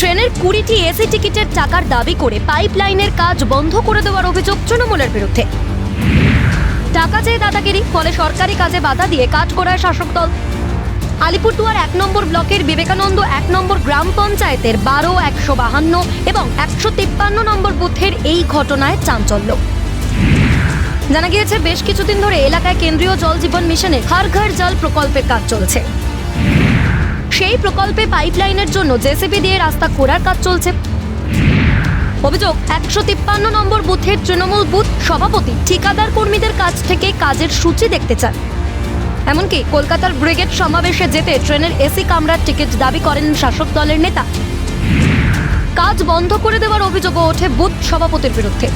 ট্রেনের 20টি এসি টিকিটের টাকার দাবি করে পাইপলাইনের কাজ বন্ধ করে দেওয়ার অভিযোগ তৃণমূলের বিরুদ্ধে। টাকা চেয়ে দাদাগিরি, ফলে সরকারি কাজে বাধা দিয়ে কাজ করায় শাসক দল। আলিপুরদুয়ার 1 নম্বর ব্লকের বিবেকানন্দ 1 নম্বর গ্রাম পঞ্চায়েতের 12, 152 এবং 153 নম্বর বুথের এই ঘটনায় চাঞ্চল্য। জানা গিয়েছে, বেশ কিছুদিন ধরে এলাকায় কেন্দ্রীয় জল জীবন মিশনের হর ঘর জল প্রকল্পের কাজ চলছে। সেই প্রকল্পে পাইপলাইনের জন্য জেসিবি দিয়ে রাস্তা খোঁড়ার কাজ চলছে। অভিযোগ, 153 নম্বর বুথের তৃণমূল বুথ সভাপতি ঠিকাদার কর্মীদের কাছ থেকে কাজের সূচি দেখতে চান। এমনকি কলকাতার ব্রিগেড সমাবেশে যেতে ট্রেনের এসি কামরার টিকিট দাবি করেন শাসক দলের নেতা। কাজ বন্ধ করে দেওয়ার অভিযোগও ওঠে বুথ সভাপতির বিরুদ্ধে।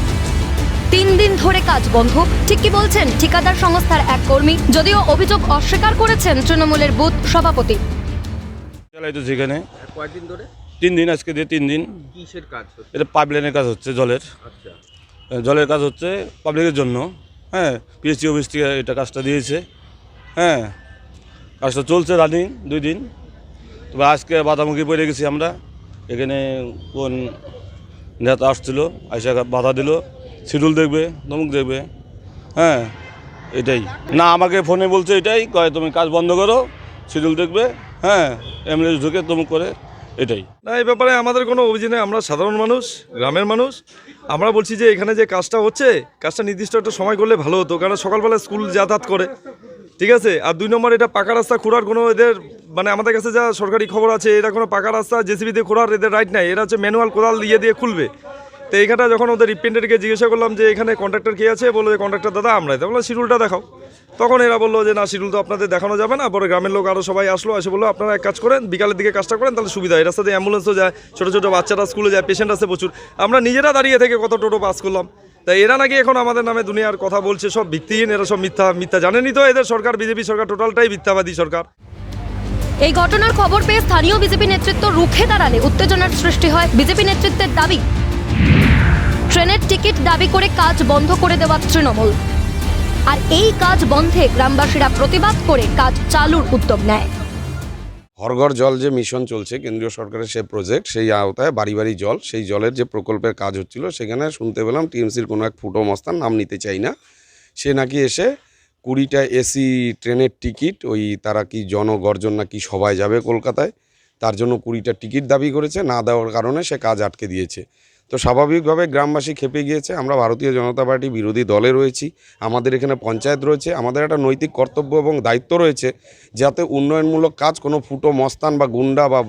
3 দিন ধরে কাজ বন্ধ, ঠিক কি বলছেন ঠিকাদার সংস্থার এক কর্মী, যদিও অভিযোগ অস্বীকার করেছেন তৃণমূলের বুথ সভাপতি। যেখানে কয়েকদিন ধরে 3 দিন, আজকে দিয়ে 3 দিন। কিসের কাজ হচ্ছে? এটা পাইপলাইনের কাজ হচ্ছে, জলের। আচ্ছা, জলের কাজ হচ্ছে পাবলিকের জন্য। হ্যাঁ, পিএসসি অফিস থেকে এটা কাজটা দিয়েছে। হ্যাঁ, কাজটা চলছে রানিং 2 দিন। তবে আজকে বাধামুখী পড়ে গেছি আমরা। এখানে কোন নেতা আসছিল, আইসা বাধা দিল, শিডিউল দেখবে, তমুক দেখবে। হ্যাঁ, এটাই না, আমাকে ফোনে বলছে এটাই, কয় তুমি কাজ বন্ধ করো, শিডিউল দেখবে। হ্যাঁ, অ্যাম্বুলেন্স ঢুকে তমুক করে, এটাই। না, এই ব্যাপারে আমাদের কোনো অভিযোগ নেই। আমরা সাধারণ মানুষ, গ্রামের মানুষ। আমরা বলছি যে এখানে যে কাজটা হচ্ছে, কাজটা নির্দিষ্ট একটা সময় করলে ভালো হতো, কারণ সকালবেলা স্কুল যাতায়াত করে, ঠিক আছে। আর 2 নম্বর, এটা পাকা রাস্তা খোঁড়ার কোনো এদের মানে আমাদের কাছে যা সরকারি খবর আছে, এটা কোনো পাকা রাস্তা জেসিবি দিয়ে খোঁড়ার এদের রাইট নাই। এরা হচ্ছে ম্যানুয়াল কোদাল দিয়ে খুলবে। তো এইখানটা যখন ওদের রিপ্রেজেন্টেটিভকে জিজ্ঞাসা করলাম যে এখানে কন্ট্রাক্টর কে আছে, বললো যে কন্ট্রাক্টর দাদা আমরাই। তো বললাম শিডিউলটা দেখাও। তখন এরা বললো যে না, শিডিউল তো আপনাদের দেখানো যাবে না। পরে গ্রামের লোক আরও সবাই আসলো, এসে বললো আপনারা এক কাজ করেন, বিকালের দিকে কাজটা করেন, তাহলে সুবিধা। এই রাস্তাতে অ্যাম্বুলেন্সও যায়, ছোটো ছোটো বাচ্চারা স্কুলে যায়, পেশেন্ট আছে প্রচুর। আমরা নিজেরা দাঁড়িয়ে থেকে কত টোটো পাস করলাম। তাই এরা নাকি এখন আমাদের নামে দুনিয়ার কথা বলছে, সব ভিত্তিহীন, এরা সব মিথ্যা। জানেনই তো এদের সরকার, বিজেপি সরকার টোটালটাই মিথ্যাবাদী সরকার। এই ঘটনার খবর পেয়ে স্থানীয় বিজেপি নেতৃত্ব রুখে দাঁড়ালে উত্তেজনার সৃষ্টি হয়। বিজেপি নেতৃত্বের দাবি, ট্রেনের টিকিট দাবি করে কাজ বন্ধ করে দেওয়া তৃণমূল। আর এই কাজ বন্ধে গ্রামবাসীরা প্রতিবাদ করে কাজ চালুর উদ্যোগ নেয়। হর ঘর জল যে মিশন চলছে কেন্দ্রীয় সরকারের, সেই প্রজেক্ট, সেই আওতায় বাড়ি বাড়ি জল, সেই জলের যে প্রকল্পের কাজ হচ্ছিল, সেখানে শুনতে পেলাম টিএমসির কোনো এক ফুটো মস্তান, নাম নিতে চাই না, সে নাকি এসে 20টা এসি ট্রেনের টিকিট, ওই তারা কি জনগর্জন নাকি সবাই যাবে কলকাতায়, তার জন্য 20টা টিকিট দাবি করেছে। না দেওয়ার কারণে সে কাজ আটকে দিয়েছে। তো স্বাভাবিকভাবে গ্রামবাসী খেপে গিয়েছে। আমরা ভারতীয় জনতা পার্টি বিরোধী দলে রয়েছি, আমাদের এখানে পঞ্চায়েত রয়েছে, আমাদের একটা নৈতিক কর্তব্য এবং দায়িত্ব রয়েছে যাতে উন্নয়নমূলক কাজ কোনো ফুটো মস্তান বা গুন্ডা বা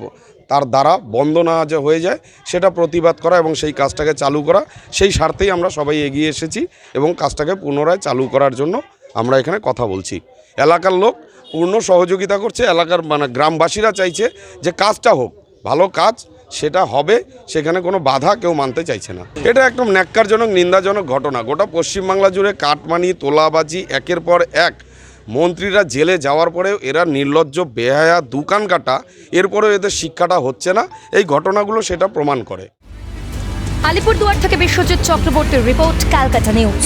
তার দ্বারা বন্ধ না যে হয়ে যায়, সেটা প্রতিবাদ করা এবং সেই কাজটাকে চালু করা, সেই স্বার্থেই আমরা সবাই এগিয়ে এসেছি এবং কাজটাকে পুনরায় চালু করার জন্য আমরা এখানে কথা বলছি। এলাকার লোক পূর্ণ সহযোগিতা করছে, এলাকার মানে গ্রামবাসীরা চাইছে যে কাজটা হোক, ভালো কাজ সেটা হবে, সেখানে কোনো বাধা কেউ মানতে চাইছে না। এটা একদম ন্যাক্কারজনক, নিন্দাজনক ঘটনা। গোটা পশ্চিমবাংলা জুড়ে কাটমানি, তোলাবাজি, একের পর এক মন্ত্রীরা জেলে যাওয়ার পরেও এরা নির্লজ্জ, বেহায়া, দোকান কাটা, এরপরেও এদের শিক্ষাটা হচ্ছে না। এই ঘটনাগুলো সেটা প্রমাণ করে। আলিপুরদুয়ার থেকে বিশ্বজিৎ চক্রবর্তীর রিপোর্ট, ক্যালকাটা নিউজ।